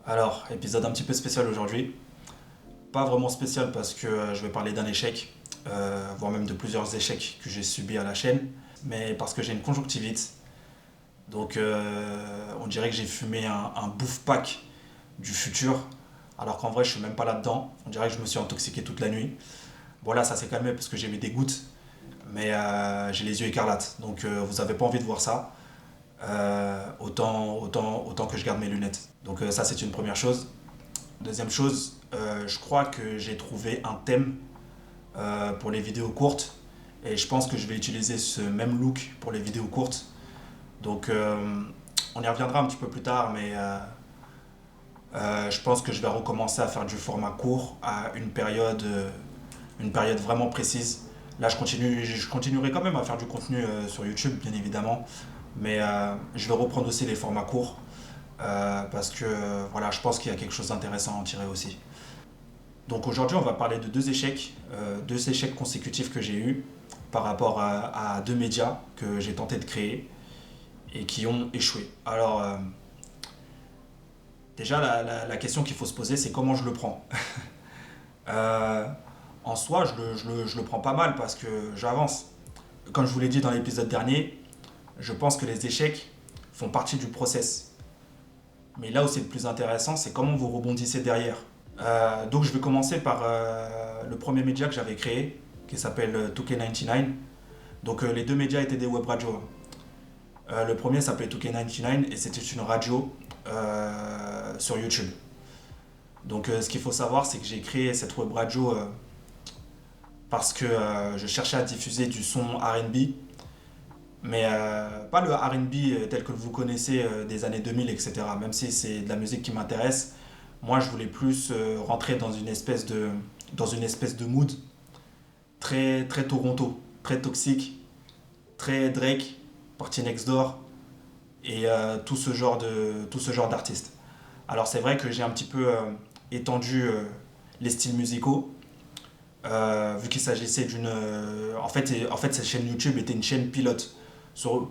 Alors, épisode un petit peu spécial aujourd'hui. Pas vraiment spécial parce que je vais parler d'un échec, voire même de plusieurs échecs que j'ai subis à la chaîne, mais parce que j'ai une conjonctivite. Donc, on dirait que j'ai fumé un bouffe pack du futur, alors qu'en vrai, je suis même pas là-dedans. On dirait que je me suis intoxiqué toute la nuit. Bon, là, ça s'est calmé parce que j'ai mis des gouttes, mais j'ai les yeux écarlates. Donc, vous avez pas envie de voir ça. Autant que je garde mes lunettes. Donc, ça, c'est une première chose. Deuxième chose, je crois que j'ai trouvé un thème pour les vidéos courtes et je pense que je vais utiliser ce même look pour les vidéos courtes. Donc on y reviendra un petit peu plus tard, mais je pense que je vais recommencer à faire du format court à une période vraiment précise. Là, je continuerai quand même à faire du contenu sur YouTube, bien évidemment, mais je vais reprendre aussi les formats courts parce que voilà, je pense qu'il y a quelque chose d'intéressant à en tirer aussi. Donc aujourd'hui, on va parler de deux échecs consécutifs que j'ai eus par rapport à deux médias que j'ai tenté de créer et qui ont échoué. Alors, déjà, la question qu'il faut se poser, c'est comment je le prends. Euh, En soi, je le prends pas mal parce que j'avance. Comme je vous l'ai dit dans l'épisode dernier, je pense que les échecs font partie du process. Mais là où c'est le plus intéressant, c'est comment vous rebondissez derrière. Donc je vais commencer par le premier média que j'avais créé, qui s'appelle 2K99. Donc les deux médias étaient des web radios. Le premier s'appelait 2K99 et c'était une radio sur YouTube. Donc ce qu'il faut savoir, c'est que j'ai créé cette web radio parce que je cherchais à diffuser du son R&B, mais pas le R&B tel que vous connaissez des années 2000, etc. Même si c'est de la musique qui m'intéresse, moi je voulais plus rentrer dans une espèce de mood très, très Toronto, très toxique, très Drake, Party Next Door et tout ce genre d'artistes. Alors c'est vrai que j'ai un petit peu étendu les styles musicaux, vu qu'il s'agissait d'une... en fait, cette chaîne YouTube était une chaîne pilote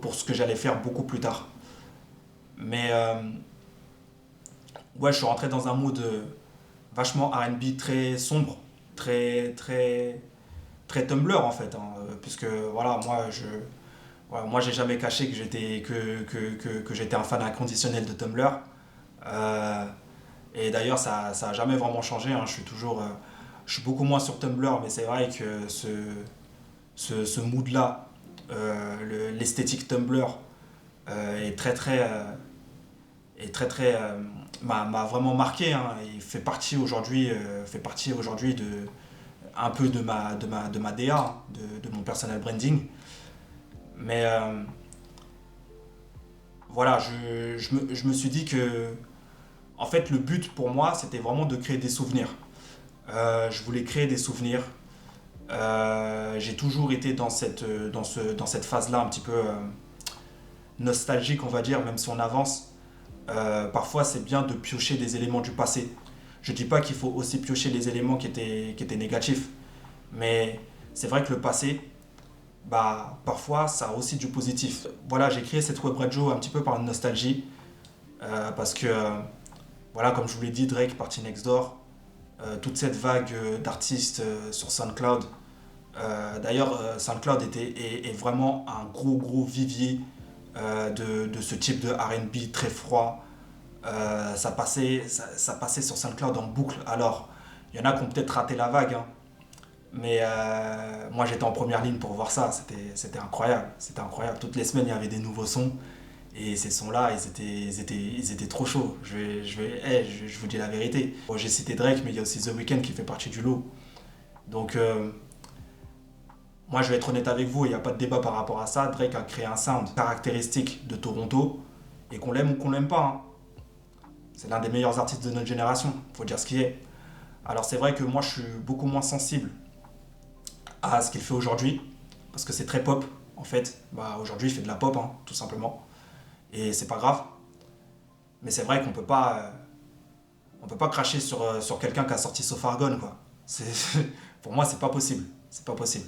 pour ce que j'allais faire beaucoup plus tard. Mais ouais, je suis rentré dans un mood vachement R&B très sombre, très, très, très Tumblr en fait, hein, puisque voilà, moi j'ai jamais caché que que j'étais un fan inconditionnel de Tumblr. Euh, et d'ailleurs, ça a jamais vraiment changé, hein. Je suis beaucoup moins sur Tumblr, mais c'est vrai que ce mood-là, l'esthétique Tumblr, est très, m'a vraiment marqué, hein, et fait partie aujourd'hui un peu de ma DA, hein, de mon personal branding. Mais voilà, je me suis dit que, en fait, le but pour moi, c'était vraiment de créer des souvenirs. Je voulais créer des souvenirs. J'ai toujours été dans cette phase-là un petit peu nostalgique, on va dire, même si on avance. Parfois, c'est bien de piocher des éléments du passé. Je ne dis pas qu'il faut aussi piocher les éléments qui étaient négatifs, mais c'est vrai que le passé, bah, parfois, ça a aussi du positif. Voilà, j'ai créé cette web radio un petit peu par nostalgie, parce que, voilà, comme je vous l'ai dit, Drake, Party Next Door, toute cette vague d'artistes sur SoundCloud. D'ailleurs, SoundCloud est vraiment un gros vivier de ce type de R&B très froid. Ça passait sur SoundCloud en boucle. Alors, il y en a qui ont peut-être raté la vague, hein, mais moi j'étais en première ligne pour voir ça. C'était incroyable. C'était incroyable. Toutes les semaines, il y avait des nouveaux sons. Et ces sons-là, ils étaient trop chauds. Je vous dis la vérité. Bon, j'ai cité Drake, mais il y a aussi The Weeknd qui fait partie du lot. Donc, moi, je vais être honnête avec vous, il n'y a pas de débat par rapport à ça. Drake a créé un sound caractéristique de Toronto, et qu'on l'aime ou qu'on l'aime pas, hein. C'est l'un des meilleurs artistes de notre génération, faut dire ce qui est. Alors c'est vrai que moi, je suis beaucoup moins sensible à ce qu'il fait aujourd'hui, parce que c'est très pop, en fait. Bah, aujourd'hui, il fait de la pop, hein, tout simplement. Et c'est pas grave. Mais c'est vrai on peut pas cracher sur quelqu'un qui a sorti So Far Gone, quoi. Pour moi, c'est pas possible. C'est pas possible.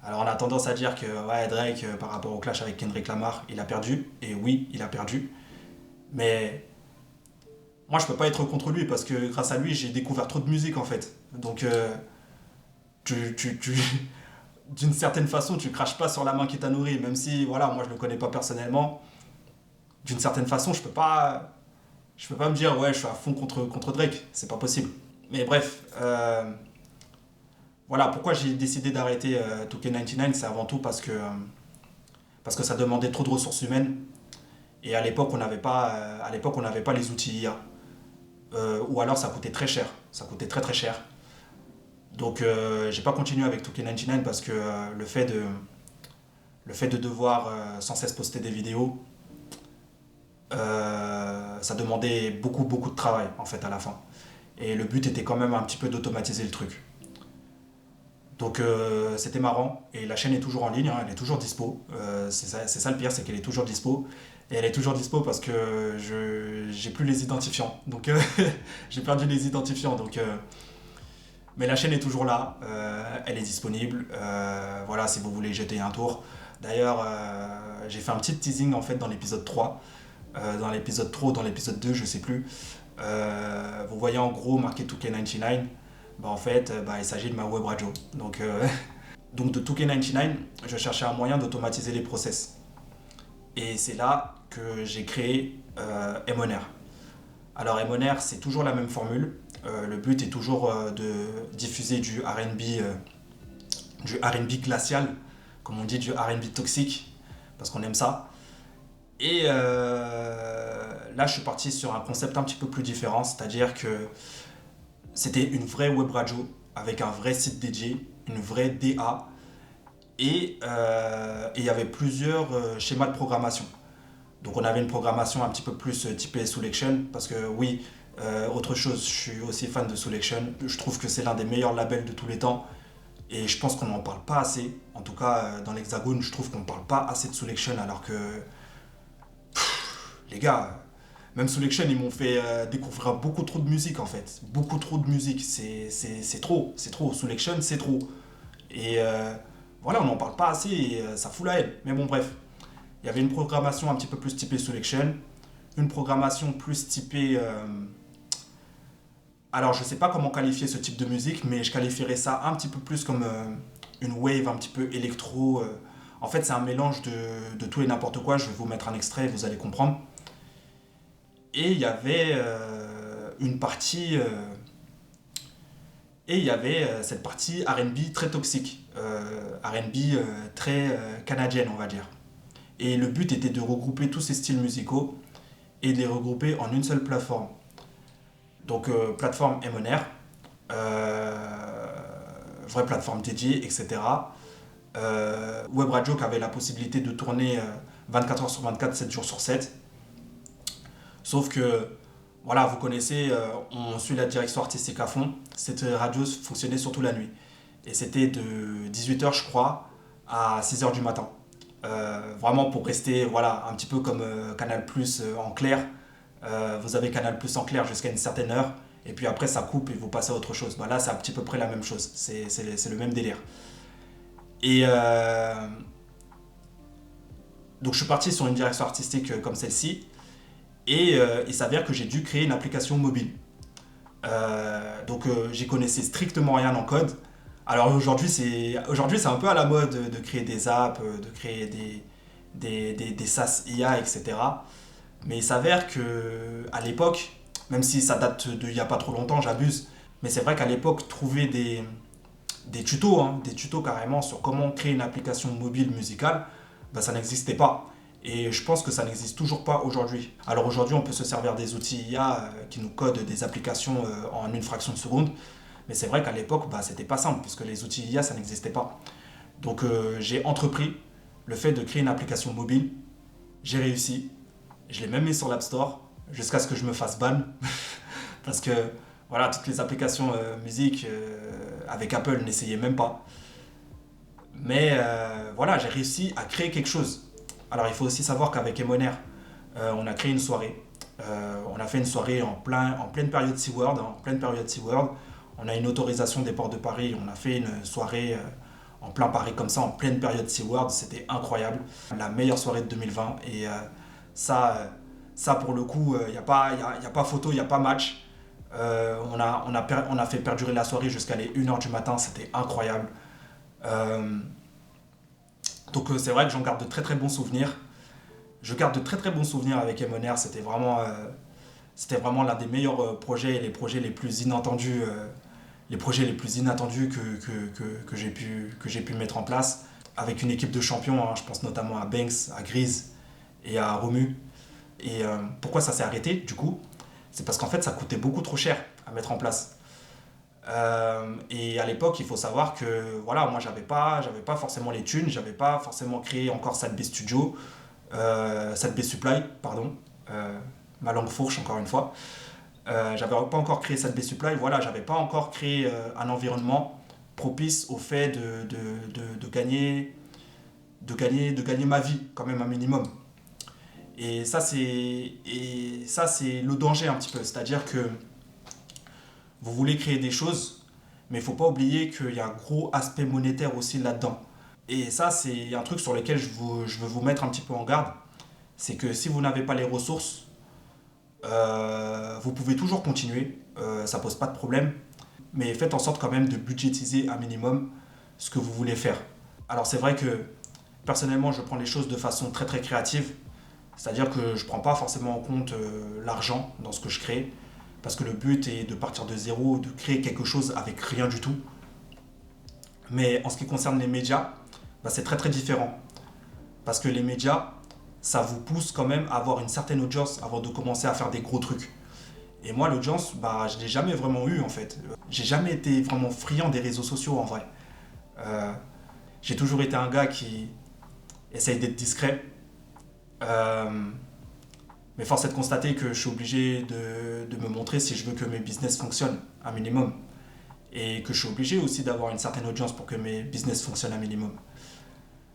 Alors on a tendance à dire que ouais, Drake, par rapport au clash avec Kendrick Lamar, il a perdu. Et oui, il a perdu. Mais moi, je peux pas être contre lui parce que grâce à lui, j'ai découvert trop de musique en fait. Donc, tu, tu, tu- d'une certaine façon, tu craches pas sur la main qui t'a nourri, même si, voilà, moi, je le connais pas personnellement. D'une certaine façon, je peux pas me dire, ouais, je suis à fond contre Drake. C'est pas possible. Mais bref, voilà, pourquoi j'ai décidé d'arrêter 2K99, c'est avant tout parce que ça demandait trop de ressources humaines. Et à l'époque, on n'avait pas les outils IA. Ou alors ça coûtait très cher. Ça coûtait très très cher. Donc j'ai pas continué avec 2K99 parce que le fait de devoir sans cesse poster des vidéos, ça demandait beaucoup beaucoup de travail en fait à la fin. Et le but était quand même un petit peu d'automatiser le truc. Donc c'était marrant et la chaîne est toujours en ligne, hein, elle est toujours dispo. C'est ça le pire, c'est qu'elle est toujours dispo. Et elle est toujours dispo parce que j'ai plus les identifiants. Donc j'ai perdu les identifiants. Mais la chaîne est toujours là, elle est disponible. Voilà, si vous voulez jeter un tour. D'ailleurs, j'ai fait un petit teasing en fait dans l'épisode 3. Dans l'épisode 3 ou dans l'épisode 2, je sais plus. Vous voyez en gros marqué 2K99. Bah, en fait, il s'agit de ma web radio. Donc de 2K99, je cherchais un moyen d'automatiser les process. Et c'est là que j'ai créé Emonair. Alors Emonair, c'est toujours la même formule. Le but est toujours de diffuser du R&B glacial, comme on dit, du R&B toxique, parce qu'on aime ça. Et là, je suis parti sur un concept un petit peu plus différent, c'est-à-dire que c'était une vraie web radio avec un vrai site dédié, une vraie DA, et il y avait plusieurs schémas de programmation. Donc on avait une programmation un petit peu plus typée Selection, parce que oui, autre chose, je suis aussi fan de Selection. Je trouve que c'est l'un des meilleurs labels de tous les temps, et je pense qu'on n'en parle pas assez. En tout cas, dans l'Hexagone, je trouve qu'on ne parle pas assez de Selection, alors que, les gars, même Selection, ils m'ont fait découvrir beaucoup trop de musique en fait. Beaucoup trop de musique. C'est trop. C'est trop. Selection, c'est trop. Et voilà, on n'en parle pas assez et ça fout la haine. Mais bon, bref. Il y avait une programmation un petit peu plus typée Selection. Une programmation plus typée. Alors, je ne sais pas comment qualifier ce type de musique, mais je qualifierais ça un petit peu plus comme une wave un petit peu électro. En fait, c'est un mélange de tout et n'importe quoi. Je vais vous mettre un extrait, vous allez comprendre. Et il y avait une partie. Et il y avait cette partie R&B très toxique. R&B très canadienne, on va dire. Et le but était de regrouper tous ces styles musicaux et de les regrouper en une seule plateforme. Donc, plateforme Emonair, vraie plateforme dédiée, etc. Web Radio qui avait la possibilité de tourner 24 heures sur 24, 7 jours sur 7. Sauf que, voilà, vous connaissez, on suit la direction artistique à fond. Cette radio fonctionnait surtout la nuit. Et c'était de 18 heures, je crois, à 6 heures du matin. Vraiment pour rester, voilà, un petit peu comme Canal Plus en clair. Vous avez Canal Plus en clair jusqu'à une certaine heure. Et puis après, ça coupe et vous passez à autre chose. Là, c'est à peu près la même chose. C'est le même délire. Et donc, je suis parti sur une direction artistique comme celle-ci. Et il s'avère que j'ai dû créer une application mobile. J'y connaissais strictement rien en code. Alors aujourd'hui c'est un peu à la mode de créer des apps, de créer des SaaS IA, etc. Mais il s'avère que à l'époque, même si ça date d'il n'y a pas trop longtemps, j'abuse, mais c'est vrai qu'à l'époque, trouver des tutos, hein, des tutos carrément sur comment créer une application mobile musicale, ça n'existait pas. Et je pense que ça n'existe toujours pas aujourd'hui. Alors aujourd'hui, on peut se servir des outils IA qui nous codent des applications en une fraction de seconde. Mais c'est vrai qu'à l'époque, c'était pas simple, puisque les outils IA, ça n'existait pas. Donc j'ai entrepris le fait de créer une application mobile. J'ai réussi. Je l'ai même mis sur l'App Store, jusqu'à ce que je me fasse ban. Parce que voilà, toutes les applications musique avec Apple n'essayaient même pas. Mais voilà, j'ai réussi à créer quelque chose. Alors il faut aussi savoir qu'avec Emonair, on a créé une soirée. On a fait une soirée en pleine période SeaWorld. En pleine période SeaWorld. On a une autorisation des ports de Paris. On a fait une soirée en plein Paris comme ça, en pleine période SeaWorld. C'était incroyable. La meilleure soirée de 2020. Et ça, Ça, pour le coup, il n'y a pas, y a pas photo, il n'y a pas match. On a fait perdurer la soirée jusqu'à les 1h du matin, c'était incroyable. Euh, donc c'est vrai que j'en garde de très très bons souvenirs. Je garde de très très bons souvenirs avec Emoner, c'était vraiment l'un des meilleurs projets et les projets les plus inattendus, que j'ai pu mettre en place avec une équipe de champions, hein. Je pense notamment à Banks, à Grise et à Romu. Et pourquoi ça s'est arrêté du coup? C'est parce qu'en fait ça coûtait beaucoup trop cher à mettre en place. Et à l'époque, il faut savoir que voilà, moi j'avais pas forcément les thunes, j'avais pas forcément créé encore SatB Studio, SatB Supply, pardon, ma langue fourche encore une fois. J'avais pas encore créé SatB Supply, voilà, j'avais pas encore créé un environnement propice au fait de gagner ma vie quand même un minimum. Et ça c'est le danger un petit peu, c'est-à-dire que vous voulez créer des choses, mais il ne faut pas oublier qu'il y a un gros aspect monétaire aussi là-dedans. Et ça, c'est un truc sur lequel je veux vous mettre un petit peu en garde. C'est que si vous n'avez pas les ressources, vous pouvez toujours continuer, ça pose pas de problème. Mais faites en sorte quand même de budgétiser un minimum ce que vous voulez faire. Alors c'est vrai que personnellement, je prends les choses de façon très très créative. C'est-à-dire que je ne prends pas forcément en compte l'argent dans ce que je crée. Parce que le but est de partir de zéro, de créer quelque chose avec rien du tout. Mais en ce qui concerne les médias, bah, c'est très très différent. Parce que les médias, ça vous pousse quand même à avoir une certaine audience avant de commencer à faire des gros trucs. Et moi, l'audience, bah, je ne l'ai jamais vraiment eu en fait. J'ai jamais été vraiment friand des réseaux sociaux en vrai. Euh, j'ai toujours été un gars qui essaye d'être discret. Euh, mais force est de constater que je suis obligé de me montrer si je veux que mes business fonctionnent un minimum. Et que je suis obligé aussi d'avoir une certaine audience pour que mes business fonctionnent un minimum.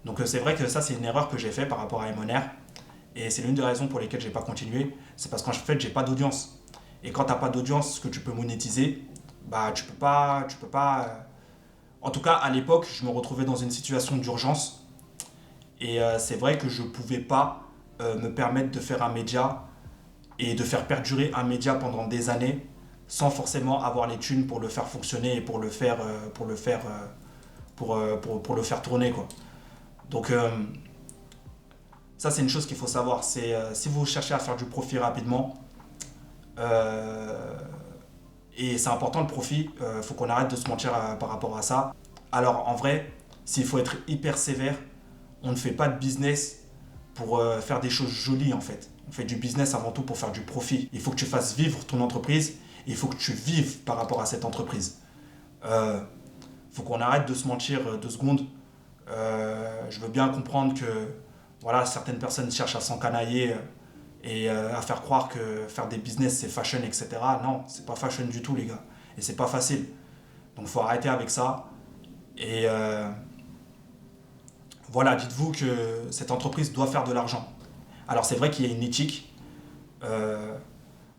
Donc c'est vrai que ça, c'est une erreur que j'ai fait par rapport à Emoner. Et c'est l'une des raisons pour lesquelles j'ai pas continué. C'est parce qu'en fait, j'ai pas d'audience. Et quand t'as pas d'audience que tu peux monétiser, bah tu peux pas. En tout cas, à l'époque, je me retrouvais dans une situation d'urgence. Et c'est vrai que je pouvais pas me permettre de faire un média et de faire perdurer un média pendant des années sans forcément avoir les thunes pour le faire fonctionner et pour le faire tourner quoi. Donc ça c'est une chose qu'il faut savoir, c'est si vous cherchez à faire du profit rapidement, euh, et c'est important le profit, faut qu'on arrête de se mentir par rapport à ça. Alors en vrai, s'il faut être hyper sévère, on ne fait pas de business pour faire des choses jolies en fait. On fait du business avant tout pour faire du profit. Il faut que tu fasses vivre ton entreprise, il faut que tu vives par rapport à cette entreprise. Euh, faut qu'on arrête de se mentir 2 secondes. Je veux bien comprendre que voilà, certaines personnes cherchent à s'encanailler et à faire croire que faire des business c'est fashion, etc. Non, c'est pas fashion du tout les gars. Et c'est pas facile. Donc faut arrêter avec ça. Et voilà, dites-vous que cette entreprise doit faire de l'argent. Alors c'est vrai qu'il y a une éthique. Euh,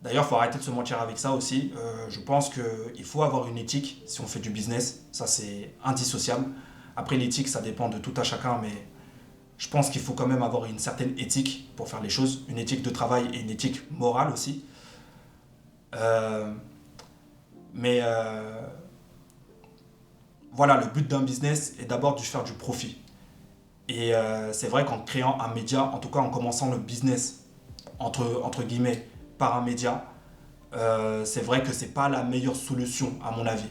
D'ailleurs, il faut arrêter de se mentir avec ça aussi. Je pense qu'il faut avoir une éthique si on fait du business. Ça, c'est indissociable. Après, l'éthique, ça dépend de tout à chacun, mais je pense qu'il faut quand même avoir une certaine éthique pour faire les choses. Une éthique de travail et une éthique morale aussi. Euh, mais voilà, le but d'un business est d'abord de faire du profit. Et c'est vrai qu'en créant un média, en tout cas en commençant le business, entre guillemets, par un média, c'est vrai que c'est pas la meilleure solution à mon avis.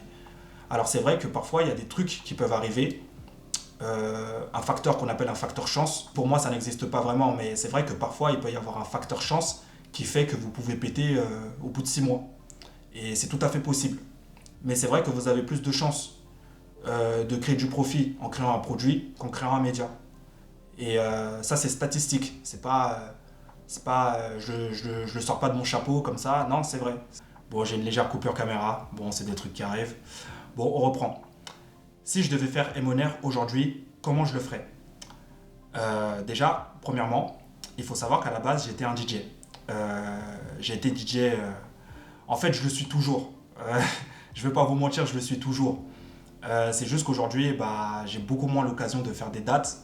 Alors c'est vrai que parfois il y a des trucs qui peuvent arriver, un facteur qu'on appelle un facteur chance. Pour moi ça n'existe pas vraiment, mais c'est vrai que parfois il peut y avoir un facteur chance qui fait que vous pouvez péter au bout de 6 mois. Et c'est tout à fait possible. Mais c'est vrai que vous avez plus de chances de créer du profit en créant un produit qu'en créant un média. Et ça c'est statistique, c'est pas je le sors pas de mon chapeau comme ça, non c'est vrai. Bon j'ai une légère coupure caméra, bon c'est des trucs qui arrivent. Bon on reprend. Si je devais faire Emoner aujourd'hui, comment je le ferais? Déjà, premièrement, il faut savoir qu'à la base j'étais un DJ. J'ai été DJ, en fait je le suis toujours. Je vais pas vous mentir, je le suis toujours. C'est juste qu'aujourd'hui, bah, j'ai beaucoup moins l'occasion de faire des dates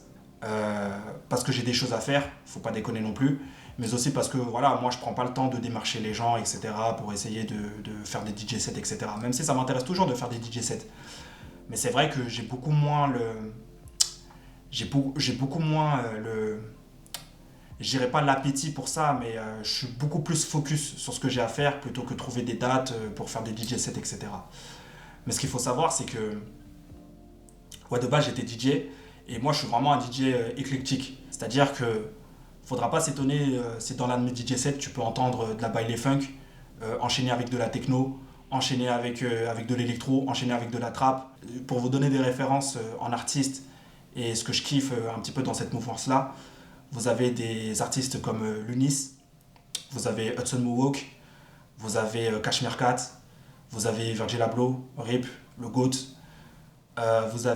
parce que j'ai des choses à faire, faut pas déconner non plus. mais aussi parce que voilà, moi je prends pas le temps de démarcher les gens, etc., pour essayer de faire des DJ sets, etc. Même si ça m'intéresse toujours de faire des DJ sets. Mais c'est vrai que j'ai beaucoup moins j'ai beaucoup moins je dirais pas l'appétit pour ça, mais je suis beaucoup plus focus sur ce que j'ai à faire plutôt que trouver des dates pour faire des DJ sets, etc. Mais ce qu'il faut savoir, c'est que ouais, de base j'étais DJ et moi je suis vraiment un DJ éclectique. C'est-à-dire que faudra pas s'étonner si dans l'un de mes DJ sets tu peux entendre de la baile funk, enchaîner avec de la techno, enchaîner avec de l'électro, enchaîner avec de la trap. Pour vous donner des références en artistes et ce que je kiffe un petit peu dans cette mouvance-là, vous avez des artistes comme Lunis, vous avez Hudson Mohawk, vous avez Cashmere Cat, vous avez Virgil Abloh, Rip, le GOAT, vous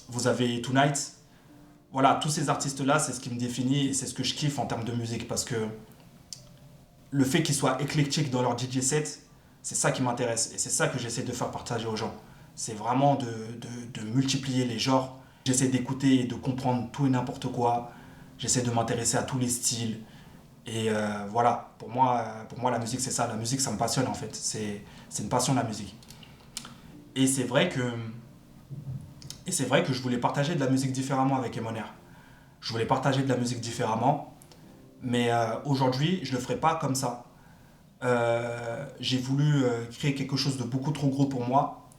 vous avez Tonight. Voilà, tous ces artistes-là, c'est ce qui me définit et c'est ce que je kiffe en termes de musique parce que le fait qu'ils soient éclectiques dans leur DJ set, c'est ça qui m'intéresse et c'est ça que j'essaie de faire partager aux gens. C'est vraiment de multiplier les genres. J'essaie d'écouter et de comprendre tout et n'importe quoi. J'essaie de m'intéresser à tous les styles. Et voilà, pour moi, la musique, c'est ça. La musique, ça me passionne en fait. C'est une passion, la musique. Et c'est vrai que, et c'est vrai que je voulais partager de la musique différemment avec Emoner. Je voulais partager de la musique différemment, mais aujourd'hui, je ne le ferai pas comme ça. J'ai voulu créer quelque chose de beaucoup trop gros pour moi,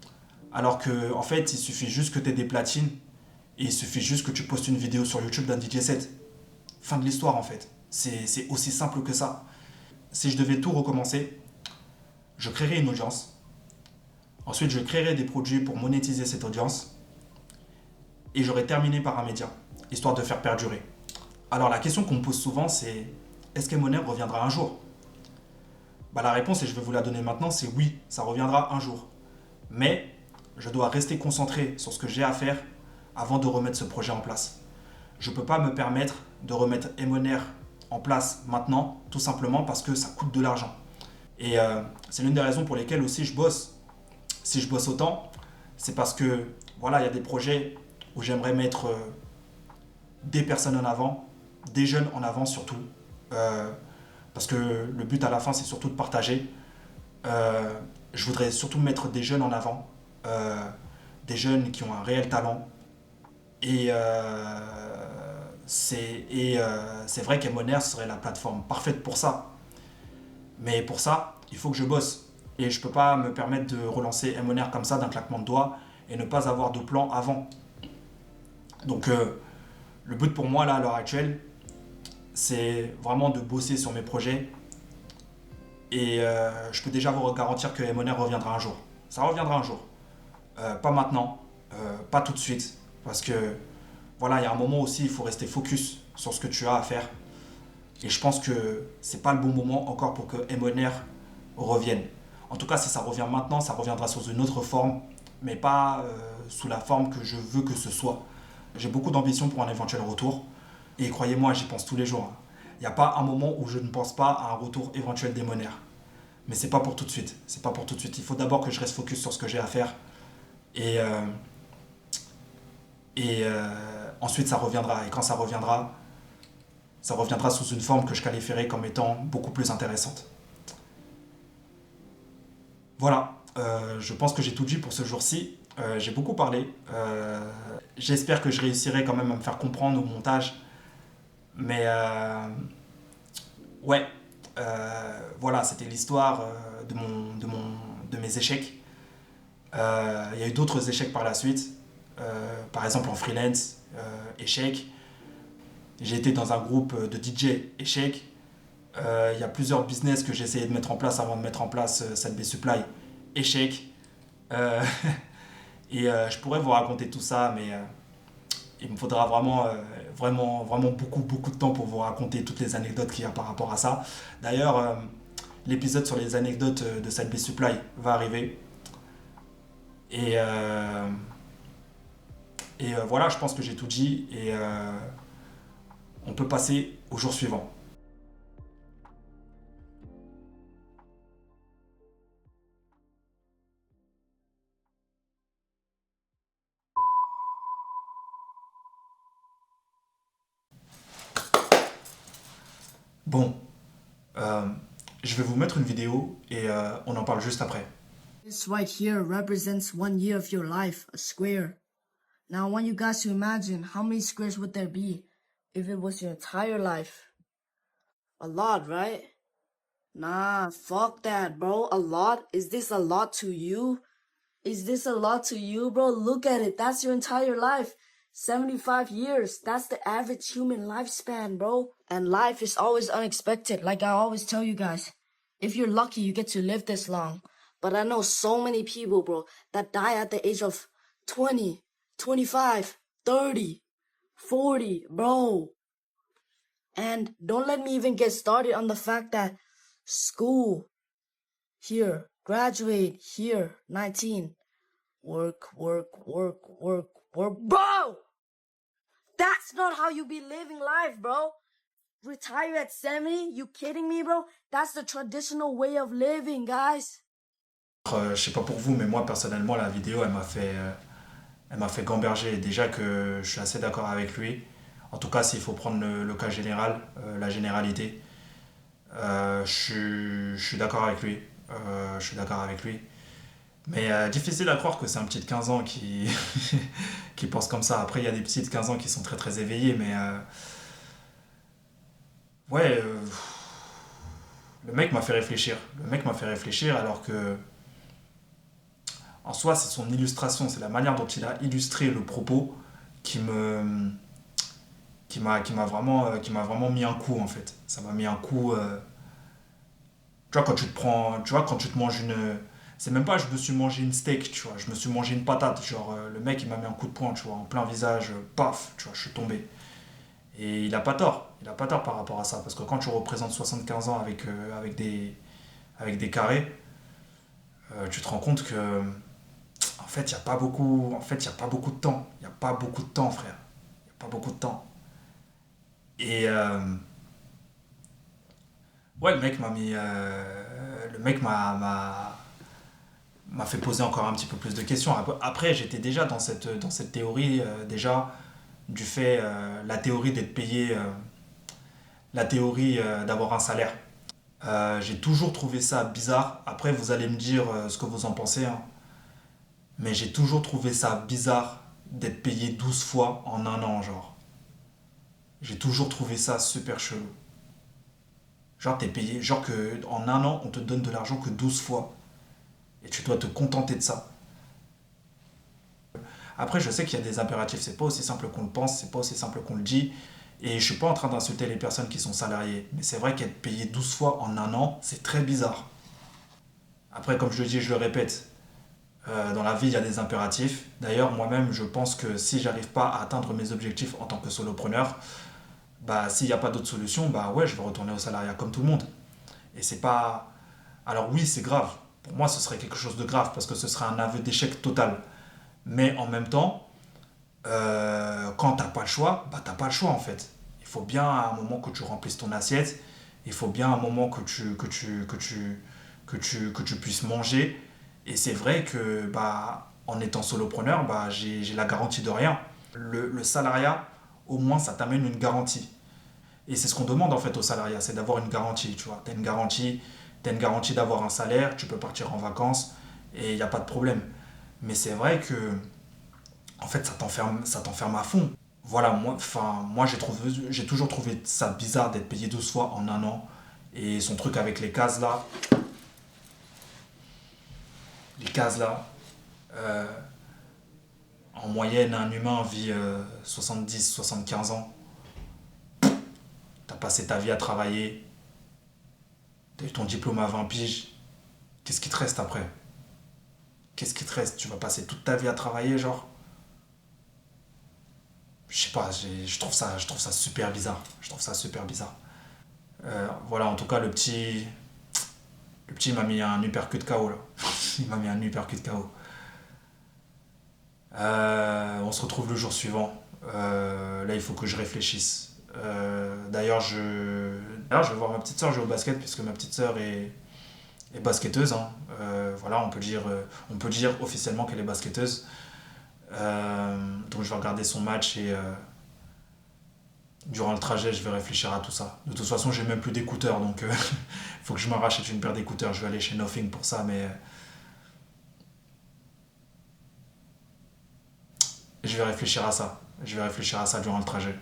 alors que en fait, il suffit juste que tu aies des platines et il suffit juste que tu postes une vidéo sur YouTube d'un DJ set. Fin de l'histoire en fait. C'est aussi simple que ça. Si je devais tout recommencer, je créerais une audience. Ensuite, je créerais des produits pour monétiser cette audience. Et j'aurais terminé par un média, histoire de faire perdurer. Alors la question qu'on me pose souvent, c'est est-ce qu'Emoner reviendra un jour? Bah, la réponse, et je vais vous la donner maintenant, c'est oui, ça reviendra un jour. Mais je dois rester concentré sur ce que j'ai à faire avant de remettre ce projet en place. Je ne peux pas me permettre de remettre Emoner en place maintenant, tout simplement parce que ça coûte de l'argent. Et c'est l'une des raisons pour lesquelles aussi je bosse. Si je bosse autant, c'est parce que voilà, il y a des projets où j'aimerais mettre des personnes en avant, des jeunes en avant surtout. Euh, Parce que le but à la fin, c'est surtout de partager. Je voudrais surtout mettre des jeunes en avant, euh, des jeunes qui ont un réel talent. Et c'est vrai qu'Emoner serait la plateforme parfaite pour ça. Mais pour ça, il faut que je bosse. Et je ne peux pas me permettre de relancer Emoner comme ça d'un claquement de doigts et ne pas avoir de plan avant. Donc le but pour moi là à l'heure actuelle, c'est vraiment de bosser sur mes projets. Et je peux déjà vous garantir que Emoner reviendra un jour. Ça reviendra un jour. Pas maintenant, pas tout de suite. Parce que voilà, il y a un moment aussi, il faut rester focus sur ce que tu as à faire. Et je pense que c'est pas le bon moment encore pour que Emoner revienne. En tout cas, si ça revient maintenant, ça reviendra sous une autre forme, mais pas sous la forme que je veux que ce soit. J'ai beaucoup d'ambition pour un éventuel retour. Et croyez-moi, j'y pense tous les jours. Il n'y a pas un moment où je ne pense pas à un retour éventuel d'Emoner. Mais c'est pas pour tout de suite. C'est pas pour tout de suite. Il faut d'abord que je reste focus sur ce que j'ai à faire. Et, ensuite, ça reviendra. Et quand ça reviendra sous une forme que je qualifierai comme étant beaucoup plus intéressante. Voilà. Je pense que j'ai tout dit pour ce jour-ci. J'ai beaucoup parlé. J'espère que je réussirai quand même à me faire comprendre au montage. Mais ouais, voilà, c'était l'histoire de mes échecs. Il y a eu d'autres échecs par la suite. Par exemple en freelance, échec. J'ai été dans un groupe de DJ échec. Il y a plusieurs business que j'ai essayé de mettre en place avant de mettre en place Salbe Supply. Échec. Euh, et je pourrais vous raconter tout ça, mais il me faudra vraiment beaucoup de temps pour vous raconter toutes les anecdotes qu'il y a par rapport à ça. D'ailleurs, l'épisode sur les anecdotes de Salbe Supply va arriver. Et, voilà, je pense que j'ai tout dit et on peut passer au jour suivant. Bon, euh, je vais vous mettre une vidéo et on en parle juste après. This right here represents 1 year of your life, a square. Now I want you guys to imagine how many squares would there be if it was your entire life. A lot, right? Nah, fuck that, bro. A lot? Is this a lot to you? Is this a lot to you, bro? Look at it. That's your entire life. 75 years. That's the average human lifespan, bro. And life is always unexpected, like I always tell you guys. If you're lucky, you get to live this long. But I know so many people, bro, that die at the age of 20, 25, 30, 40, bro. And don't let me even get started on the fact that school, here, graduate, here, 19. Work, work, work, work, work. Bro! That's not how you be living life, bro. Retire at 70? You kidding me, bro? That's the traditional way of living, guys. Je sais pas pour vous, mais moi personnellement, la vidéo, elle m'a fait gamberger. Déjà que je suis assez d'accord avec lui. En tout cas, s'il faut prendre le cas général, la généralité, je suis d'accord avec lui. Je suis d'accord avec lui. Mais difficile à croire que c'est un petit de 15 ans qui pense comme ça. Après, il y a des petits de 15 ans qui sont très très éveillés, mais ouais, le mec m'a fait réfléchir. Le mec m'a fait réfléchir alors que, en soi, c'est son illustration, c'est la manière dont il a illustré le propos qui me, qui m'a vraiment mis un coup en fait. Ça m'a mis un coup. Tu vois, quand tu te prends, tu vois, quand tu te manges une. C'est même pas je me suis mangé une steak, tu vois, je me suis mangé une patate. Genre, le mec il m'a mis un coup de poing, tu vois, en plein visage, paf, tu vois, je suis tombé. Et il a pas tort par rapport à ça, parce que quand tu représentes 75 ans avec des carrés, tu te rends compte que, en fait, il n'y a pas beaucoup, en fait, il y a pas beaucoup de temps. Il n'y a pas beaucoup de temps, frère. Il n'y a pas beaucoup de temps. Et ouais, le mec m'a fait poser encore un petit peu plus de questions. Après, j'étais déjà dans cette théorie, déjà, du fait, la théorie d'être payé, la théorie d'avoir un salaire. J'ai toujours trouvé ça bizarre. Après, vous allez me dire ce que vous en pensez, hein. Mais j'ai toujours trouvé ça bizarre d'être payé 12 fois en un an, genre. J'ai toujours trouvé ça super chelou. Genre, t'es payé, genre que en un an, on te donne de l'argent que 12 fois. Et tu dois te contenter de ça. Après, je sais qu'il y a des impératifs, c'est pas aussi simple qu'on le pense, c'est pas aussi simple qu'on le dit. Et je suis pas en train d'insulter les personnes qui sont salariées. Mais c'est vrai qu'être payé 12 fois en un an, c'est très bizarre. Après, comme je le dis, je le répète, dans la vie, il y a des impératifs. D'ailleurs, moi-même, je pense que si j'arrive pas à atteindre mes objectifs en tant que solopreneur, bah, s'il n'y a pas d'autre solution, bah ouais, je vais retourner au salariat comme tout le monde. Et c'est pas. Alors oui, c'est grave. Pour moi, ce serait quelque chose de grave parce que ce serait un aveu d'échec total. Mais en même temps, quand t'as pas le choix, bah t'as pas le choix en fait. Il faut bien à un moment que tu remplisses ton assiette. Il faut bien à un moment que tu puisses manger. Et c'est vrai que bah, en étant solopreneur, bah, j'ai la garantie de rien. Le salariat, au moins, ça t'amène une garantie. Et c'est ce qu'on demande en fait au salariat, c'est d'avoir une garantie. Tu vois, t'as une garantie d'avoir un salaire, tu peux partir en vacances et il n'y a pas de problème. Mais c'est vrai que en fait, ça t'enferme à fond. Voilà, moi j'ai toujours trouvé ça bizarre d'être payé 12 fois en un an. Et son truc avec les cases là, euh, en moyenne, un humain vit 75 ans. T'as passé ta vie à travailler, t'as eu ton diplôme à 20 piges. Qu'est-ce qui te reste après? Qu'est-ce qui te reste? Tu vas passer toute ta vie à travailler, genre? Je sais pas, je trouve ça super bizarre. Je trouve ça super bizarre. Voilà, en tout cas, le petit m'a mis un uppercut KO là. Il m'a mis un uppercut KO. On se retrouve le jour suivant. Là, il faut que je réfléchisse. D'ailleurs, je vais voir ma petite soeur jouer au basket puisque ma petite soeur est basketteuse, hein. Voilà, on peut dire officiellement qu'elle est basketteuse. Donc je vais regarder son match Durant le trajet, je vais réfléchir à tout ça. De toute façon, j'ai même plus d'écouteurs, donc il faut que je me rachète une paire d'écouteurs. Je vais aller chez Nothing pour ça, mais je vais réfléchir à ça. Je vais réfléchir à ça durant le trajet.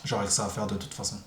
J'aurai que ça à faire de toute façon.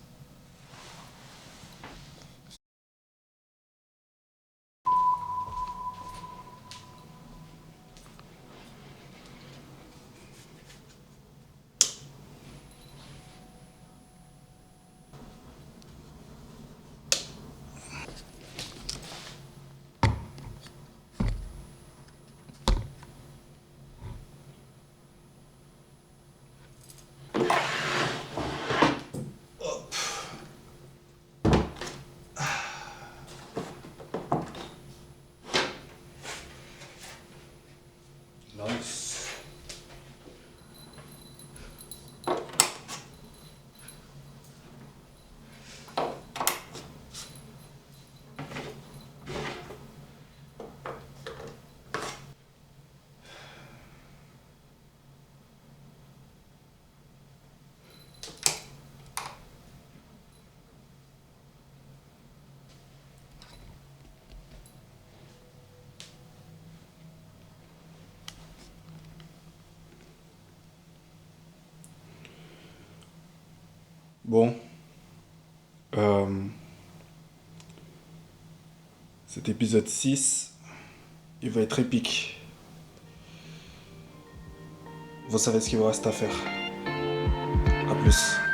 Nice. Bon, euh, cet épisode 6, il va être épique. Vous savez ce qu'il vous reste à faire. A plus.